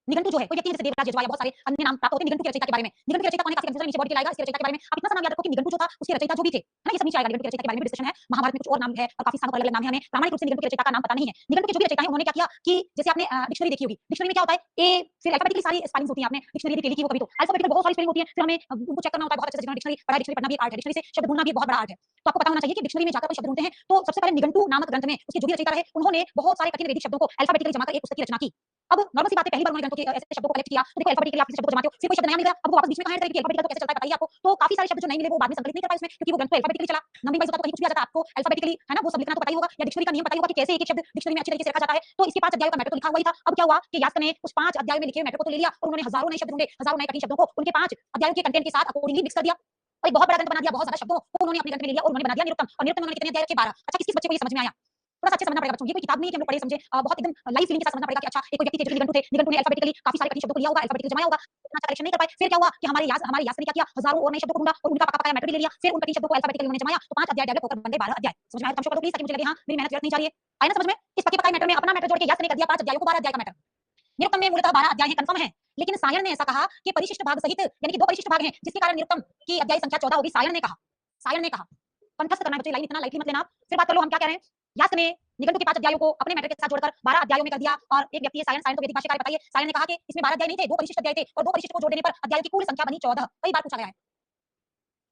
निघंटु जो है कोई व्यक्ति जैसे देवराज जजवा या बहुत सारे अन्य नाम प्राप्त होते हैं निघंटु की रचयिता के बारे में। निघंटु की रचयिता कौन है, काफी कंफ्यूजन नीचे बॉडी के लाएगा इसके रचयिता के बारे में। आप इतना सा नाम याद रखो कि निघंटु जो था उसके रचयिता जो भी थे, है ना, ये सब नीचे आएगा। निघंटु की रचयिता के बारे में डिस्कशन है, महाभारत में कुछ और नाम है और काफी स्थानों पर अलग-अलग नाम है। हमें प्रामाणिक रूप से निघंटु की रचयिता का नाम पता नहीं है। निघंटु के जो भी रचयिता है उन्होंने क्या किया कि जैसे आपने डिक्शनरी देखी होगी, डिक्शनरी में क्या होता है, ए फिर अल्फाबेटिकली सारी स्पेलिंग्स होती हैं, आपने डिक्शनरी यदि टेली की हो कभी तो अल्फाबेटिकल बहुत सारी स्पेलिंग होती है, फिर हमें उनको चेक करना होता है बहुत अच्छे से। जिन्होंने डिक्शनरी पढ़ा है, डिक्शनरी पढ़ना भी एक आर्ट है, डिक्शनरी से शब्द ढूंढना भी एक बहुत बड़ा आर्ट है। तो आपको पता होना चाहिए कि डिक्शनरी में जाकर कोई शब्द ढूंढते हैं तो सबसे पहले निघंटु नामक ग्रंथ में उसके जो भी रचयिता रहे उन्होंने बहुत सारे कठिन वैदिक शब्दों को अल्फाबेटिकली जमा कर एक पुस्तक की रचना की। अब नॉर्मल सी बात है, पहली बार उन्होंने ग्रंथों के ऐसे शब्दों को कलेक्ट किया तो देखो अल्फाबेटिकली आप किसी शब्द को जमाते हो, फिर कोई शब्द नया मिल गया, अब वो वापस बीच में कहां एंटर करेगी, अल्फाबेटिकल तो कैसे चलता है पता ही है आपको। तो काफी सारे शब्द जो नहीं मिले वो बाद में संकलित नहीं कर पाए उसमें, क्योंकि वो ग्रंथ तो अल्फाबेटिकली चला। नंबरिंग वाइज होता तो कहीं कुछ भी आ जाता, आपको अल्फाबेटिकली है ना वो सब लिखना तो पता ही होगा, या डिक्शनरी का नियम पता ही होगा कि कैसे एक एक शब्द डिक्शनरी में अच्छी तरीके से रखा जाता है। तो इसके 5 अध्यायों का मैटर तो लिखा हुआ ही था। अब क्या हुआ कि यास्क ने उस 5 अध्यायों में लिखे हुए मैटर को तो ले लिया और उन्होंने हजारों नए शब्द ढूंढे, हजारों नए कठिन शब्दों को उनके 5 अध्यायों के कंटेंट के साथ अकॉर्डिंगली मिक्स कर दिया और एक बहुत बड़ा ग्रंथ बना दिया, बहुत ज्यादा शब्दों को उन्होंने अपने ग्रंथ में ले लिया और उन्होंने बना दिया निरुक्तम। और निरुक्तम में उन्होंने कितने अध्याय रखे, 12। अच्छा, किस किस बच्चे को ये समझ में आया, थोड़ा सा अच्छे समझना पड़ेगा बच्चों। ये कोई किताब नहीं है कि हम लोग पढ़े समझे, बहुत एकदम लाइव फीलिंग के साथ समझना पड़ेगा कि अच्छा एक कोई व्यक्ति थे जो निघंटु थे, निघंटु ने अल्फाबेटिकली काफी सारे कठिन शब्दों को लिया होगा, अल्फाबेटिकली जमाया होगा, इतना अच्छा कलेक्शन नहीं कर पाए। फिर क्या हुआ कि हमारे यास्क ने क्या किया, हजारों और नए शब्दों को ढूंढा और उनका पक्का मैटर भी ले लिया, फिर उन कठिन शब्दों को अल्फाबेटिकली उन्होंने जमाया तो 5 अध्याय डेवलप होकर बन गए 12 अध्याय। समझ में आया, कम शो करो प्लीज, ताकि मुझे लगे हां मेरी मेहनत व्यर्थ नहीं जा रही है। आया ना समझ में, इस पक्के पक्का मैटर में अपना मैटर जोड़ के यास्क ने कर दिया 5 अध्यायों को 12 अध्याय का मैटर। निरुक्तम में मूलतः 12 अध्याय हैं, कंफर्म है, लेकिन सायण ने ऐसा कहा कि परिशिष्ट भाग सहित, यानी कि 2 परिशिष्ट भाग हैं जिसके कारण निरुक्तम की अध्याय संख्या 14 होगी। सायण ने कहा, सायण ने कहा, कंठस्थ करना है बच्चे, लाइन इतना लाइटली मत लेना। फिर बात कर लो हम क्या कह रहे हैं। यास्क ने निघंटु के 5 अध्यायों को अपने मैटर के साथ जोड़कर 12 अध्यायों में कर दिया और एक व्यक्ति है सायण, सायण तो वैदिक भाष्यकार, बताइए। सायण ने कहा कि इसमें 12 अध्याय नहीं थे, 2 परिशिष्ट अध्याय थे और 2 परिशिष्ट को जोड़ देने पर अध्यायों की कुल संख्या बनी 14। कई बार पूछा गया है,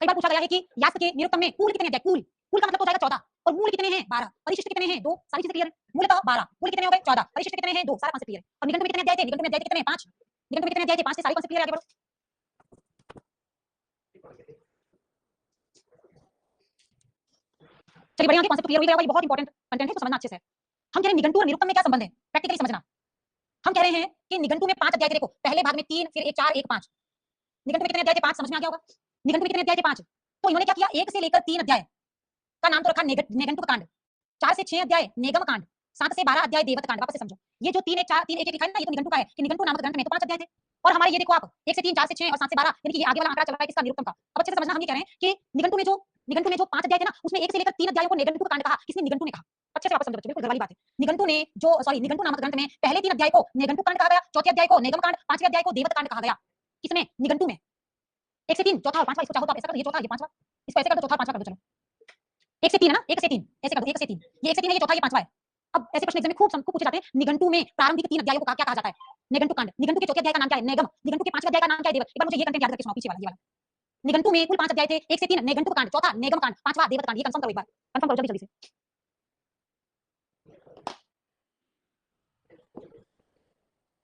कई बार पूछा गया है कि यास्क के निरुक्तम में कुल कितने अध्याय, कुल कुल का मतलब हो जाएगा 14 और मूल कितने हैं 12, परिशिष्ट कितने हैं 2, सारी चीजें क्लियर है। मूलतः 12, मूल कितने हो गए 14, परिशिष्ट कितने हैं 2, सारा कॉन्सेप्ट क्लियर है। और निघंटु में कितने अध्याय थे, निघंटु में अध्याय थे कितने, 5। निघंटु में कितने अध्याय थे, 5 से सारी कॉन्सेप्ट क्लियर है। आगे बढ़ो, चलिए बढ़िया, आगे कॉन्सेप्ट क्लियर हो गया होगा, ये बहुत इंपॉर्टेंट कंटेंट है तो समझना अच्छे से। हम कह रहे हैं निघंटु और निरुक्तम में क्या संबंध है, प्रैक्टिकली समझना। हम कह रहे हैं कि निघंटु में 5 अध्याय थे, देखो पहले भाग में 3, फिर 1 4 1 5। निघंटु में कितने अध्याय थे, 5, समझ में आ गया होगा। निघंटु में कितने अध्याय थे, 5। तो इन्होंने क्या किया, 1 से लेकर 3 अध्याय का नाम तो रखा निघंटु कांड, 4 से 6 अध्याय नेगम कांड, 7 से 12 अध्याय देवत कांड। वापस से समझो, ये जो 3 1 4 3 1 1 लिखा है ना, ये तो निघंटु का है कि निघंटु नामक ग्रंथ में तो 5 अध्याय थे। और हमारे ये देखो आप 1 से 3 4 से 6 और 7 से 12, यानी कि ये आगे वाला आंकड़ा चल रहा है किसका, निरुक्तम का। अब अच्छे से समझना, हम ये कह रहे हैं कि निघंटु में जो 5 अध्याय थे ना उसमें 1 से लेकर 3 अध्यायों को निघंटु कांड कहा। किसने, निघंटु ने कहा। अच्छे से वापस समझो, बिल्कुल घर वाली बात है। निघंटु ने जो निघंटु नामक ग्रंथ में पहले 3 अध्याय को निघंटु कांड कहा गया, चौथे अध्याय को नेगम कांड, पांचवें अध्याय को देवत कांड कहा गया। किसमें, निघंटु में। 1 से 3 चौथा और पांचवा, इसको चाहो तो आप ऐसा कर दो, ये चौथा ये पांचवा, इसको ऐसे कर दो, चौथा पांचवा कर दो। चलो 1 से 3 है ना, 1 से 3 ऐसे कर दो, 1 से 3, ये 1 से 3 है, ये चौथा ये पांचवा है। अब ऐसे प्रश्न एग्जाम में खूब पूछे जाते हैं, निघंटु में प्रारंभिक 3 अध्यायों को क्या कहा जाता है, निघंटु कांड। निघंटु के चौथे अध्याय का नाम क्या है, नेगम। निघंटु के पांचवें अध्याय का नाम क्या है, देवत। एक बार मुझे ये कंटेंट याद करके सुनाओ, पीछे वाला ये वाला। निघंटु में कुल 5 अध्याय थे, 1 से 3 निघंटु कांड, चौथा नेगम कांड, पांचवा देवत कांड। ये कंफर्म करो एक बार, कंफर्म करो जल्दी जल्दी से,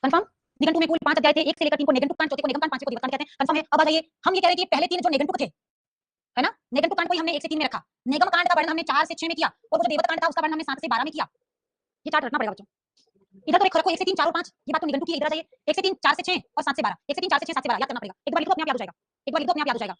कंफर्म। निघंटु में कुल 5 अध्याय थे, 1 से लेकर 3 को निघंटु कांड, चौथे को नेगम कांड, पांचवे को देवत कांड कहते हैं। कंफर्म है। अब आ जाइए, हम ये कह रहे हैं कि पहले 3 जो निघंटु थे, है ना, निघंटु कांड को हमने 1 से 3 में रखा, नेगम कांड का वर्णन हमने 4 से 6 में किया और वो जो देवत कांड था उसका वर्णन हमने 7 से 12 में किया। ये चार्ट रखना पड़ेगा बच्चों। इधर तो रखो 1 से 3 4 और 5, ये बात तो निघंटु की। इधर आइए, 1 से 3 4 से 6 और 7 से 12, 1 से 3 4 से 6 7 से 12 याद करना पड़ेगा। एक बार लिख दो, अपने आप याद हो जाएगा। एक बार लिख दो, अपने आप याद हो जाएगा।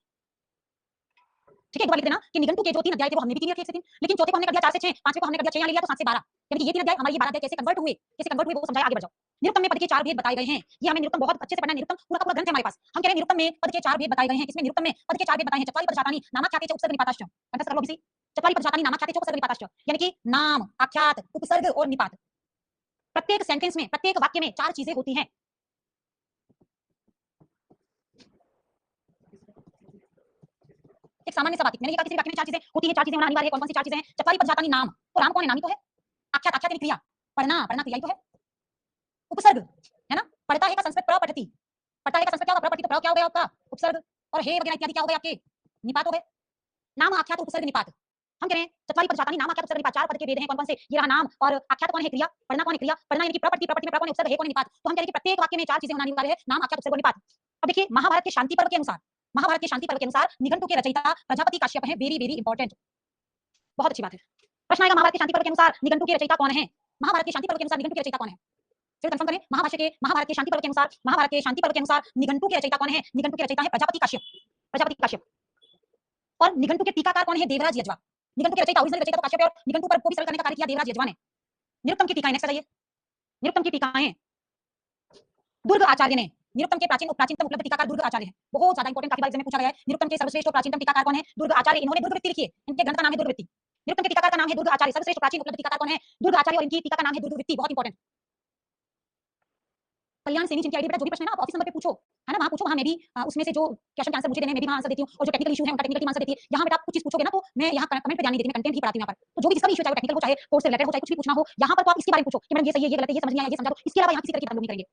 ठीक है, एक बार लिख देना कि निघंटु के जो 3 अध्याय थे वो हमने भी 3 रखे 1 से 3, लेकिन चौथे को हमने कर दिया 4 से 6, पांचवे को हमने कर दिया 6 यहाँ ले लिया तो 7 से 12, यानी कि ये 3 अध्याय हमारे ये 12 अध्याय कैसे कन्वर्ट हुए वो समझाया। आगे बढ़ जाओ। निरुक्तम में पद के 4 भेद बताए गए हैं, ये हमें निरुक्तम बहुत अच्छे से पढ़ना है। निरुक्तम पूरा का पूरा ग्रंथ है हमारे पास। हम कह रहे हैं निरुक्तम में पद के 4 भेद बताए गए हैं। किसमें, निरुक्तम में पद के 4 भेद बताए हैं। चत्वारी पद शातानि नामाख्याते च उपसर्ग निपाताश्च, कंठस्थ कर लो किसी। चत्वारी पद शातानि नामाख्याते च उपसर्ग निपाताश्च, यानी कि नाम, आख्यात, उपसर्ग और निपात। प्रत्येक सेंटेंस में, प्रत्येक वाक्य में 4 चीजें होती हैं। एक सामान्य सा बात, मैंने कहा किसी वाक्य में 4 चीजें होती हैं, 4 चीजें होना अनिवार्य है। कौन-कौन सी 4 चीजें हैं। चत्वारी पद शातानि नाम, तो राम कौन है, नाम ही तो है। आख्यात, आख्यात यानी क्रिया, पढ़ना, पढ़ना क्रिया ही तो है। उपसर्ग है ना, पढ़ता है का संस्कृत प्रपठति, पढ़ता है का संस्कृत क्या होगा, प्रपठति, तो प्र क्या हो गया आपका उपसर्ग, और हे वगैरह इत्यादि क्या हो गए आपके निपात हो गए। नाम, आख्यात, उपसर्ग, निपात। हम कह रहे हैं चत्वारी पद शातानि नाम, आख्यात, उपसर्ग, निपात। 4 पद के भेद हैं। कौन-कौन से, ये रहा नाम, और आख्यात कौन है, क्रिया, पढ़ना कौन है, क्रिया, पढ़ना यानी कि प्रपठति, प्रपठति में प्र कौन है, उपसर्ग, हे कौन है, निपात। तो हम कह रहे हैं कि प्रत्येक वाक्य में 4 चीजें होना अनिवार्य है, नाम, आख्यात, उपसर्ग और निपात। अब देखिए महाभारत के शांति पर्व के अनुसार, महाभारत के शांति पर्व के अनुसार निघंटु के रचयिता प्रजापति काश्यप हैं। वेरी वेरी इंपॉर्टेंट, बहुत अच्छी बात है। प्रश्न आएगा महाभारत के शांति पर्व के अनुसार निघंटु के रचयिता कौन है? महाभारत के शांति पर्व के अनुसार निघंटु के रचयिता कौन है? फिर कंफर्म करें, महाभारत के शांति पर्व के अनुसार निघंटु के रचयिता कौन है? निघंटु के रचयिता है प्रजापति काश्यप, प्रजापति काश्यप। और निघंटु के टीकाकार कौन है? देवराज यज्वा। निघंटु के रचयिता, ओरिजिनल रचयिता तो काश्यप है, और निघंटु पर को भी सरल करने का कार्य किया देवराज यज्वा ने। निरुक्तम की टीकाएं, नेक्स्ट आ जाइए। निरुक्तम की टीकाएं दुर्ग आचार्य ने, निरुक्तम के प्राचीनतम उपलब्ध टीकाकार दुर्ग आचार्य है। बहुत ज्यादा इंपॉर्टेंट, काफी बार एग्जाम में पूछा गया है। निरुक्तम के सर्वश्रेष्ठ और प्राचीनतम टीकाकार कौन है? दुर्ग आचार्य। इन्होंने दुर्गवृत्ति लिखी है, इनके ग्रंथ का नाम है दुर्गवृत्ति। निरुक्तम के टीकाकार का नाम है दुर्ग आचार्य। सर्वश्रेष्ठ प्राचीन उपलब्ध टीकाकार कौन है? दुर्ग आचार्य, और इनकी टीका का नाम है दुर्गवृत्ति। बहुत इंपॉर्टेंट। कल्याण सेनी, जिनकी आईडी बेटा जो भी प्रश्न है ना आप ऑफिस नंबर पे पूछो, है ना, वहां पूछो, वहां मैं भी उसमें से जो क्वेश्चन के आंसर मुझे देने मैं भी वहां आंसर देती हूं, और जो टेक्निकल इशू है उनका टेक्निकल टीम आंसर देती है। यहां बेटा आप कुछ चीज पूछोगे ना तो मैं यहां कमेंट पे ध्यान नहीं देती, मैं कंटेंट ही पढ़ाती हूं यहां पर। तो जो भी जिसका भी इशू, चाहे टेक्निकल हो, चाहे कोर्स से रिलेटेड हो, चाहे कुछ भी पूछना हो, यहां पर तो आप इसके बारे में पूछो कि मैडम ये सही है, ये गलत है, ये समझ नहीं आया, ये समझा दो। इसके अलावा यहां किसी तरह की बात नहीं करेंगे,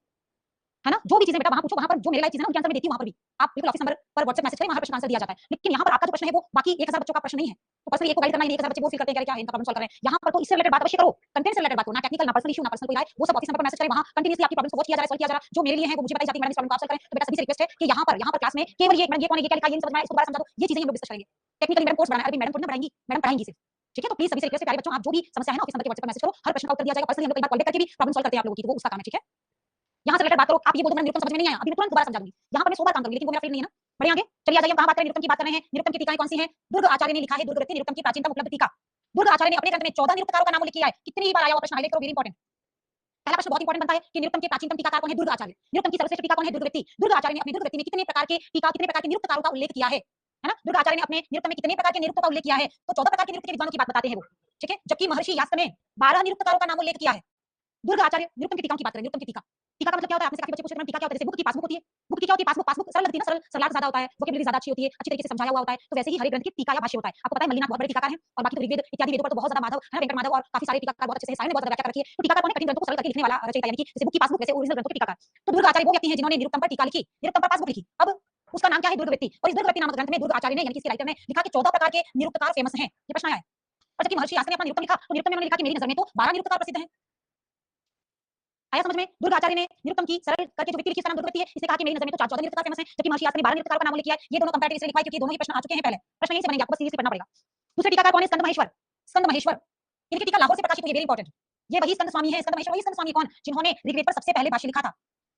है ना। जो भी चीजें बेटा वहां पूछो, वहां पर जो मेरे लायक चीजें ना उनके आंसर मैं देती हूं वहां पर भी। आप बिल्कुल ऑफिस नंबर पर व्हाट्सएप मैसेज करें, वहां पर प्रश्न आंसर दिया जाता है। लेकिन यहां पर आपका जो प्रश्न है वो बाकी 1000 बच्चों का प्रश्न नहीं है। तो पर्सनली एक को गाइड करना, 1000 बच्चे वो फील करते हैं क्या इनका प्रॉब्लम सॉल्व कर रहे हैं। यहां पर तो इससे रिलेटेड बात अवश्य करो, कंटेंट से रिलेटेड बात करो, ना टेक्निकल, ना पर्सनल इशू, ना पर्सनल कोई राय, वो सब ऑफिस नंबर पर मैसेज करें, वहां कंटीन्यूअसली आपकी प्रॉब्लम को वॉच किया जा रहा है, सॉल्व किया जा रहा है। जो मेरे लिए है वो मुझे बताई जाती है, मैडम इस प्रॉब्लम को आप सॉल्व करें। तो बेटा सभी से रिक्वेस्ट है कि यहां पर क्लास में केवल ये मैडम ये कौन है, ये क्या लिखा है, ये नहीं समझ में आया, इसको दोबारा समझा दो, ये चीजें हम लोग डिस्कस करेंगे। टेक्निकली मैडम कोर्स बनाना है, अभी मैडम थोड़ी ना पढ़ाएंगी, मैडम पढ़ाएंगी सिर्फ, ठीक है। तो प्लीज सभी से रिक्वेस्ट है प्यारे बच्चों, आप जो भी समस्या है ना ऑफिस नंबर के व्हाट्सएप पर मैसेज करो, हर प्रश्न का उत्तर दिया जाएगा। पर्सनली हम लोग कई बार कॉल बैक करके भी प्रॉब्लम सॉल्व करते हैं आप लोगों की, तो वो उसका काम है, ठीक है। यहां से रिलेटेड बात करो। आप ये बोल दो मैडम निरुक्तम समझ में नहीं आया, अभी मैं तुरंत दोबारा समझा दूंगी। यहां पर मैं 100 बार काम करूंगी, लेकिन वो मेरा फील्ड नहीं है ना। बढ़िया, आगे चलिए आ जाइए। कहां बात करें, निरुक्तम की बात कर रहे हैं। निरुक्तम की टीकाएं कौन सी हैं? दुर्ग आचार्य ने लिखा है दुर्गवृत्ति, निरुक्तम की प्राचीनतम उपलब्ध टीका। दुर्ग आचार्य ने अपने ग्रंथ में 14 निरुक्तकारों का नाम उल्लेख किया है। कितनी बार आया हुआ प्रश्न, हाईलाइट करो, वेरी इंपॉर्टेंट। पहला प्रश्न बहुत इंपॉर्टेंट बनता है कि निरुक्तम के प्राचीनतम टीकाकार कौन है? दुर्ग आचार्य। निरुक्तम की सर्वश्रेष्ठ टीका कौन है? दुर्गवृत्ति। दुर्ग आचार्य ने अपनी दुर्गवृत्ति में कितने प्रकार के टीका, कितने प्रकार के निरुक्तकारों का उल्लेख किया है ना। दुर्ग आचार्य ने अपने निरुक्तम में कितने प्रकार के निरुक्तों का उल्लेख किया है? तो 14 प्रकार के निरुक्त के विद्वानों की बात बताते हैं वो, ठीक है। जबकि महर्षि यास्क ने 12 निरुक्तकारों का नाम उल्लेख किया है। दुर्ग आचार्य निरुक्तम की टीकाओं की बात करें। निरुक्तम की टीका, टीका का मतलब क्या होता है? आपने से काफी बच्चे पूछते हैं टीका क्या होता है? जैसे बुक की पासबुक होती है, बुक की क्या होती है? पासबुक। पासबुक सरल लगती है ना, सरल, सरलार्थ ज्यादा होता है, वोकैबुलरी ज्यादा अच्छी होती है, अच्छी तरीके से समझाया हुआ होता है। तो वैसे ही हर एक ग्रंथ की टीका या भाष्य होता है। आपको पता है मल्लिनाथ बहुत बड़े टीकाकार हैं, और बाकी तो ऋग्वेद इत्यादि वेदों पर तो बहुत ज्यादा माधव, है ना, वेंकट माधव और काफी सारे टीकाकार बहुत अच्छे से सारे ने बहुत ज्यादा व्याख्या कर रखी है। तो टीकाकार कौन है? कठिन ग्रंथों को सरल करके लिखने वाला रचयिता, यानी कि जैसे बुक की पासबुक, वैसे ओरिजिनल ग्रंथों के टीकाकार। तो दुर्ग आचार्य वो व्यक्ति हैं जिन्होंने निरुक्तम पर टीका लिखी, निरुक्तम पर पासबुक लिखी। अब उसका नाम क्या है? दुर्गवृत्ति। और इस दुर्गवृत्ति नामक ग्रंथ में दुर्ग आचार्य ने, यानी कि इसके राइटर ने लिखा कि 14 प्रकार के निरुक्तकार फेमस हैं। ये प्रश्न आया है। और जबकि महर्षि यास्क ने अपना निरुक्तम लिखा, तो निरुक्तम में उन्होंने लिखा कि मेरी नजर में तो 12 निरुक्तकार प्रसिद्ध हैं। आया समझ में? दुर्ग आचार्य ने निरुक्तम की सरल करके जो व्यक्ति लिखी, उसका नाम दुर्गवृत्ति है। इसने कहा कि मेरी नजर में तो 14 निरुक्तकार फेमस हैं, जबकि महर्षि यास्क ने 12 निरुक्तकारों का नाम उल्लेख किया है। ये दोनों कंपैरेटिव इसलिए लिखा है क्योंकि दोनों ही प्रश्न आ चुके हैं पहले। प्रश्न यहीं से बनेंगे, आपको बस सीरीज पढ़ना पड़ेगा। दूसरे टीकाकार कौन है? स्कंद महेश्वर। स्कंद महेश्वर, इनकी टीका लाहौर से प्रकाशित हुई है, वेरी इंपॉर्टेंट। ये वही स्कंद स्वामी है। स्कंद महेश्वर वही स्कंद स्वामी कौन, जिन्होंने ऋग्वेद पर सबसे पहले भाष्य लिखा था।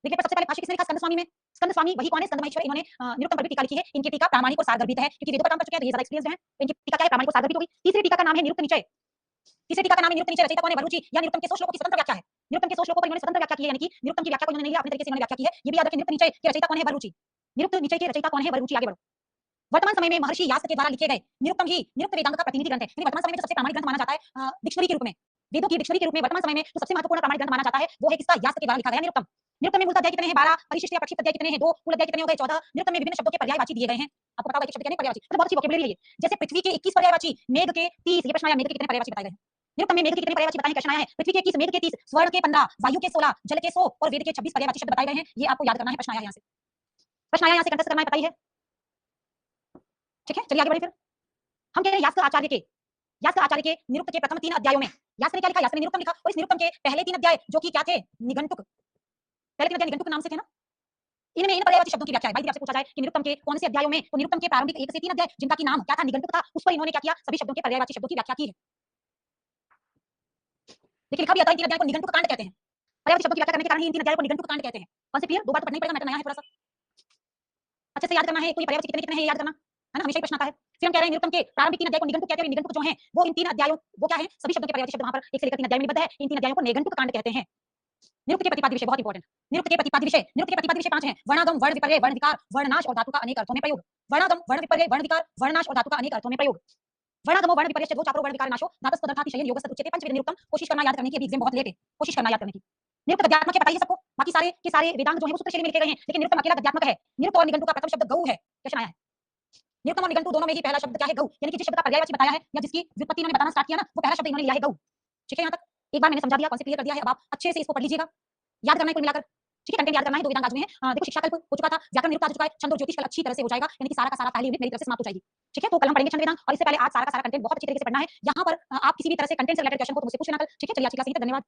ऋग्वेद पर सबसे पहले भाष्य किसने लिखा? स्कंद स्वामी में। स्कंद स्वामी वही कौन है? स्कंद महेश्वर। इन्होंने निरुक्तम पर भी टीका लिखी है। इनकी टीका प्रामाणिक और सारगर्भित है, क्योंकि वेदों पर काम कर चुके हैं तो ये ज्यादा एक्सपीरियंस है। तो इनकी टीका क्या है? प्रामाणिक और सारगर्भित होगी। तीसरी टीका का नाम है निरुक्त निचय। तीसरी टीका का नाम है निरुक्त निचय। रचयिता कौन है? वरुचि, या निरुक्तम के 100 श्लोकों की स्वतंत्र व्याख्या है। निरुक्तम के 100 श्लोकों पर इन्होंने स्वतंत्र व्याख्या की है, यानी कि निरुक्तम की व्याख्या को इन्होंने नहीं लिया, अपने तरीके से इन्होंने व्याख्या की है। ये भी याद रखें। निरुक्त निचय के रचयिता कौन है? वरुचि। निरुक्त निचय के रचयिता कौन है? वरुचि। आगे बढ़ो। वर्तमान समय में महर्षि यास्क के द्वारा लिखे गए निरुक्तम ही निरुक्त वेदांग का प्रतिनिधि ग्रंथ है। यानी वर्तमान समय में जो सबसे प्रामाणिक ग्रंथ माना जाता है डिक्शनरी के रूप में, वेदों की डिक्शनरी के रूप में वर्तमान समय में जो सबसे महत्वपूर्ण प्रामाणिक ग्रंथ माना जाता है वो है किसका? यास्क के द्वारा लिखा गया निरुक्तम। निरुक्तम में मूल अध्याय कितने हैं? 12। परिशिष्ट या प्रक्षिप्त अध्याय कितने हैं? 2। कुल अध्याय कितने हो गए? 14। निरुक्तम में विभिन्न शब्दों के पर्यायवाची दिए गए हैं। आपको पता होगा कि शब्द क्या है? पर्यायवाची। मतलब बहुत अच्छी वोकैबुलरी है ये। जैसे पृथ्वी के 21 पर्यायवाची, मेघ के 30। ये प्रश्न आया, मेघ के कितने पर्यायवाची बताए गए हैं? निरुक्तम में मेघ के कितने पर्यायवाची बताए हैं? प्रश्न आया है। पृथ्वी के 21, मेघ के 30, स्वर्ण के 15, वायु के 16, जल के 100 और वेद के 26 पर्यायवाची शब्द बताए गए हैं। ये आपको याद करना है। प्रश्न आया यहाँ से, प्रश्न आया यहाँ से, कंटेस्ट करना है, पता ही है, ठीक है। चलिए आगे बढ़े। फिर हम कह रहे हैं यास्क आचार्य के निरुक्त के प्रथम 3 अध्यायों में यास्क ने क्या लिखा? यास्क ने निरुक्तम लिखा। और इस निरुक्तम के पहले 3 अध्याय जो कि क्या थे? निघंटुक। पहले 3 अध्याय निघंटुक नाम से थे ना। इनमें इन पर्यायवाची शब्दों की व्याख्या है। भाई आपसे पूछा जाए कि निरुक्तम के कौन से अध्यायों में, तो निरुक्तम के प्रारंभिक 1 से 3 अध्याय जिनका की नाम क्या था? निघंटुक था। उस पर इन्होंने क्या किया? सभी शब्दों के पर्यायवाची शब्दों की व्याख्या की है। देखिए लिखा भी आता है, इन 3 अध्यायों को निघंटुक कांड कहते हैं। पर्यायवाची शब्दों की व्याख्या करने के कारण ही इन 3 अध्यायों को निघंटुक कांड कहते हैं। कौन से क्लियर? 2 बार तो पढ़ना ही पड़ेगा, मैं तो नया है थोड़ा सा, अच्छे से याद करना है। कोई पर्यायवाची कितने कितने हैं याद करना है ना, हमेशा ही प्रश्न आता है। फिर हम कह रहे हैं निरुक्तम के प्रारंभिक 3 अध्याय को निघंटुक कहते हैं। निघंटुक जो हैं वो इन 3 अध्यायों, वो क्या है? सभी शब्दों के पर्यायवाची शब्द वहां पर 1 से लेकर 3 अध्याय में निबद्ध है। इन 3 अध्यायों को निघंटुक कांड कहते हैं। निरुक्त के प्रतिपाद्य विषय बहुत इंपॉर्टेंट। निरुक्त के प्रतिपाद्य विषय 5 हैं। वर्णागम, वर्ण विपर्य, वर्ण विकार, वर्णनाश और धातु का अनेक अर्थों में प्रयोग। वर्णागम, वर्ण विपर्य, वर्ण विकार, वर्णनाश और धातु का अनेक अर्थों में प्रयोग। वर्णागमो वर्ण विपर्य दो चापरो वर्ण विकार नाशो धातस पदार्थाति शयन योगस्य उच्यते। पंचवेद निरुक्तम। कोशिश करना याद करने की, अभी एग्जाम बहुत लेट है, कोशिश करना याद करने की। निरुक्त गद्यात्मक है, बताइए सबको। बाकी सारे के सारे वेदांग जो है वो सूत्र शैली में लिखे गए हैं, लेकिन निरुक्तम अकेला गद्यात्मक है। निरुक्त और निघंटु का प्रथम शब्द गौ है। क्वेश्चन आया है। निरुक्तम और निघंटु दोनों में ही पहला शब्द क्या है? गौ। यानी कि जिस शब्द का पर्यायवाची बताया है या जिसकी व्युत्पत्ति इन्होंने बताना स्टार्ट किया ना, वो पहला शब्द इन्होंने लिया है गौ। ठीक है, यहां तक एक बार मैंने समझा दिया, कॉन्सेप्ट क्लियर कर दिया है। अब आप अच्छे से इसको पढ़ लीजिएगा, याद करना है कुल मिलाकर, ठीक है। कंटेंट याद करना है। 2 वेदांग आज में है। देखो शिक्षा कल्प हो चुका था, व्याकरण निरुक्त आ चुका है, छंद और ज्योतिष कल अच्छी तरह से हो जाएगा, यानी कि सारा का सारा पहली यूनिट मेरी तरफ से समाप्त हो जाएगी, ठीक है। तो कल हम पढ़ेंगे छंद वेदांग, और इससे पहले आज सारा का सारा कंटेंट बहुत अच्छी तरीके से पढ़ना है। यहाँ पर आप किसी भी तरह से कंटेंट से रिलेटेड क्वेश्चन को तो मुझसे पूछ लेना कल, ठीक है। चलिए आज की क्लास यहीं तक, धन्यवाद।